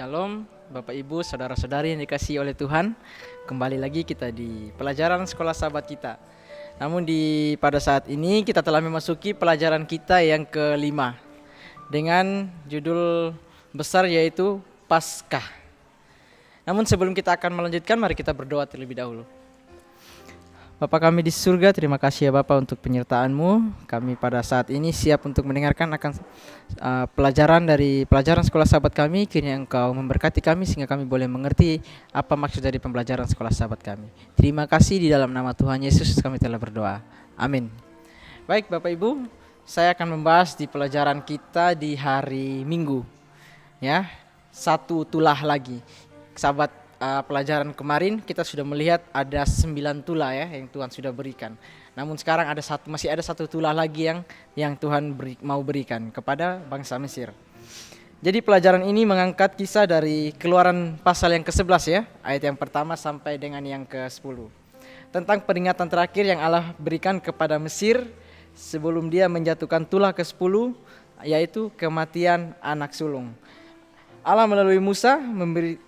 Shalom, Bapak Ibu, Saudara-saudari yang dikasihi oleh Tuhan. Kembali lagi kita di pelajaran sekolah sahabat kita. Namun pada saat ini kita telah memasuki pelajaran kita yang kelima dengan judul besar yaitu Paskah. Namun sebelum kita akan melanjutkan, mari kita berdoa terlebih dahulu. Bapa kami di surga, terima kasih ya Bapak untuk penyertaan-Mu. Kami pada saat ini siap untuk mendengarkan akan pelajaran dari pelajaran sekolah sahabat kami. Kiranya Engkau memberkati kami sehingga kami boleh mengerti apa maksud dari pembelajaran sekolah sahabat kami. Terima kasih, di dalam nama Tuhan Yesus kami telah berdoa. Amin. Baik Bapak Ibu, saya akan membahas di pelajaran kita di hari Minggu. Ya, satu tulah lagi. Sahabat, pelajaran kemarin kita sudah melihat ada 9 tulah ya yang Tuhan sudah berikan. Namun sekarang masih ada satu tulah lagi yang Tuhan mau berikan kepada bangsa Mesir. Jadi pelajaran ini mengangkat kisah dari Keluaran pasal yang ke-11 ya, ayat yang pertama sampai dengan yang ke-10. Tentang peringatan terakhir yang Allah berikan kepada Mesir sebelum Dia menjatuhkan tulah ke-10, yaitu kematian anak sulung. Allah melalui Musa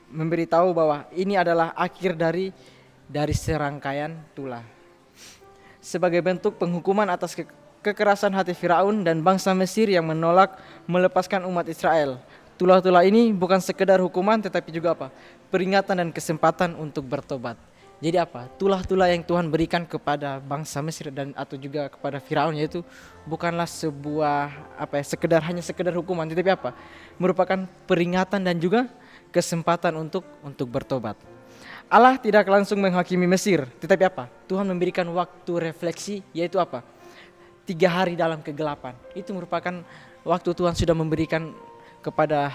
memberitahu bahwa ini adalah akhir dari serangkaian tulah. Sebagai bentuk penghukuman atas kekerasan hati Firaun dan bangsa Mesir yang menolak melepaskan umat Israel. Tulah-tulah ini bukan sekedar hukuman tetapi juga peringatan dan kesempatan untuk bertobat. Jadi tulah-tulah yang Tuhan berikan kepada bangsa Mesir atau juga kepada Firaun yaitu bukanlah sebuah hanya sekedar hukuman, tetapi merupakan peringatan dan juga kesempatan untuk bertobat. Allah tidak langsung menghakimi Mesir, tetapi Tuhan memberikan waktu refleksi, yaitu 3 hari dalam kegelapan. Itu merupakan waktu Tuhan sudah memberikan kepada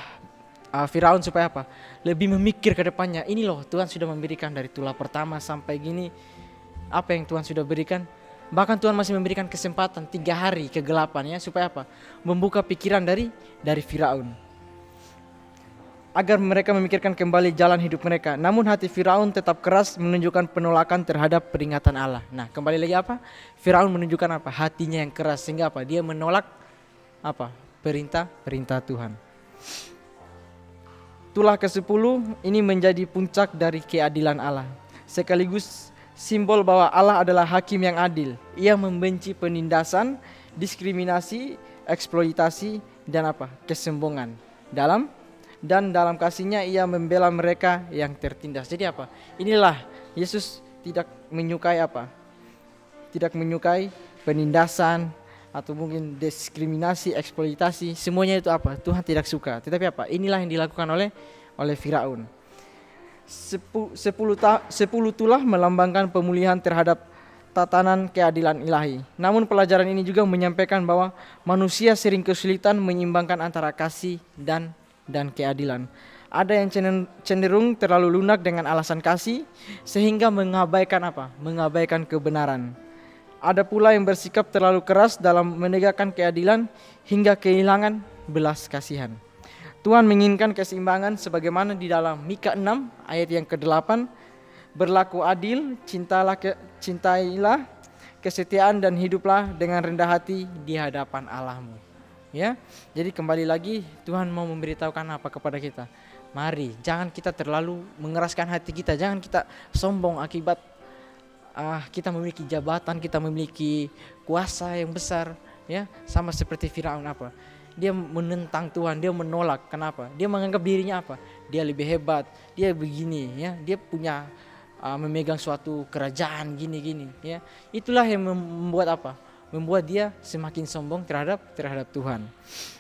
Firaun supaya lebih memikir ke depannya. Ini loh Tuhan sudah memberikan dari tulah pertama sampai gini, apa yang Tuhan sudah berikan. Bahkan Tuhan masih memberikan kesempatan 3 hari kegelapan ya, supaya membuka pikiran dari Firaun agar mereka memikirkan kembali jalan hidup mereka. Namun hati Firaun tetap keras menunjukkan penolakan terhadap peringatan Allah. Nah, kembali lagi Firaun menunjukkan hatinya yang keras sehingga dia menolak perintah Tuhan. Tulah ke-10 ini menjadi puncak dari keadilan Allah, sekaligus simbol bahwa Allah adalah hakim yang adil. Ia membenci penindasan, diskriminasi, eksploitasi dan kesombongan. Dalam kasihnya ia membela mereka yang tertindas. Jadi inilah Yesus tidak menyukai tidak menyukai penindasan atau mungkin diskriminasi, eksploitasi, semuanya itu Tuhan tidak suka. Tetapi inilah yang dilakukan oleh Firaun. 10 tulah melambangkan pemulihan terhadap tatanan keadilan ilahi. Namun pelajaran ini juga menyampaikan bahwa manusia sering kesulitan menyeimbangkan antara kasih dan keadilan. Ada yang cenderung terlalu lunak dengan alasan kasih sehingga mengabaikan kebenaran. Ada pula yang bersikap terlalu keras dalam menegakkan keadilan hingga kehilangan belas kasihan. Tuhan menginginkan keseimbangan sebagaimana di dalam Mika 6 ayat yang ke-8, berlaku adil, cintailah kesetiaan dan hiduplah dengan rendah hati di hadapan Allahmu. Ya, jadi kembali lagi Tuhan mau memberitahukan kepada kita. Mari, jangan kita terlalu mengeraskan hati kita, jangan kita sombong akibat kita memiliki jabatan, kita memiliki kuasa yang besar, ya, sama seperti Firaun Dia menentang Tuhan, dia menolak. Kenapa? Dia menganggap dirinya Dia lebih hebat, dia begini, ya, dia punya memegang suatu kerajaan gini, ya. Itulah yang membuat dia semakin sombong terhadap Tuhan.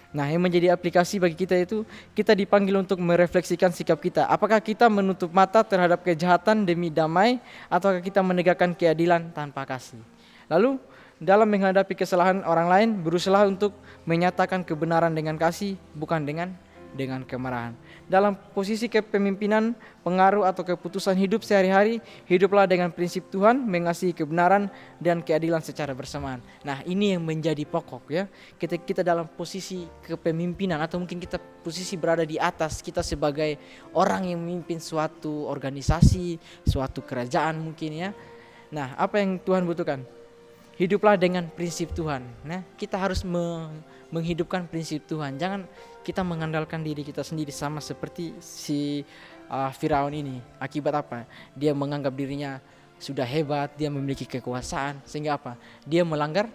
Nah, yang menjadi aplikasi bagi kita itu, kita dipanggil untuk merefleksikan sikap kita. Apakah kita menutup mata terhadap kejahatan demi damai, ataukah kita menegakkan keadilan tanpa kasih? Lalu, dalam menghadapi kesalahan orang lain, berusaha untuk menyatakan kebenaran dengan kasih, bukan dengan kemarahan. Dalam posisi kepemimpinan, pengaruh atau keputusan hidup sehari-hari, hiduplah dengan prinsip Tuhan, mengasihi kebenaran dan keadilan secara bersamaan. Nah, ini yang menjadi pokok ya. Ketika kita dalam posisi kepemimpinan atau mungkin kita posisi berada di atas, kita sebagai orang yang memimpin suatu organisasi, suatu kerajaan mungkin ya. Nah, apa yang Tuhan butuhkan? Hiduplah dengan prinsip Tuhan. Nah, kita harus menghidupkan prinsip Tuhan. Jangan kita mengandalkan diri kita sendiri sama seperti si Firaun ini. Akibat apa? Dia menganggap dirinya sudah hebat, dia memiliki kekuasaan, sehingga apa? Dia melanggar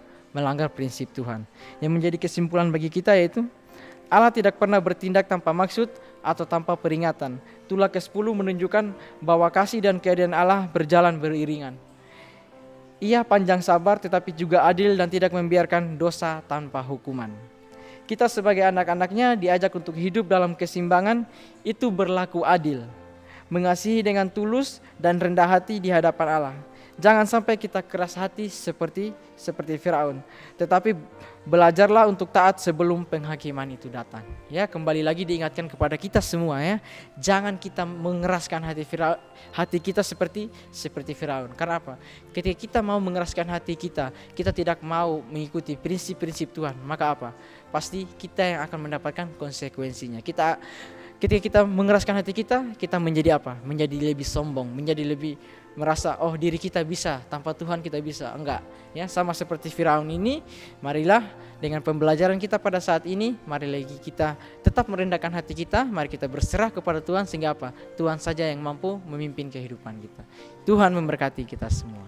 prinsip Tuhan. Yang menjadi kesimpulan bagi kita yaitu Allah tidak pernah bertindak tanpa maksud atau tanpa peringatan. Tulah ke-10 menunjukkan bahwa kasih dan keadilan Allah berjalan beriringan. Ia panjang sabar tetapi juga adil dan tidak membiarkan dosa tanpa hukuman. Kita sebagai anak-anaknya diajak untuk hidup dalam keseimbangan, itu berlaku adil, mengasihi dengan tulus dan rendah hati di hadapan Allah. Jangan sampai kita keras hati seperti Firaun, tetapi belajarlah untuk taat sebelum penghakiman itu datang. Ya, kembali lagi diingatkan kepada kita semua ya, jangan kita mengeraskan hati kita seperti Firaun. Karena apa? Ketika kita mau mengeraskan hati kita tidak mau mengikuti prinsip-prinsip Tuhan, maka apa? Pasti kita yang akan mendapatkan konsekuensinya. Ketika kita mengeraskan hati kita menjadi apa? Menjadi lebih sombong, menjadi lebih merasa diri kita bisa, tanpa Tuhan kita bisa. Enggak, ya, sama seperti Firaun ini. Marilah dengan pembelajaran kita pada saat ini, mari lagi kita tetap merendahkan hati kita, mari kita berserah kepada Tuhan sehingga apa? Tuhan saja yang mampu memimpin kehidupan kita. Tuhan memberkati kita semua.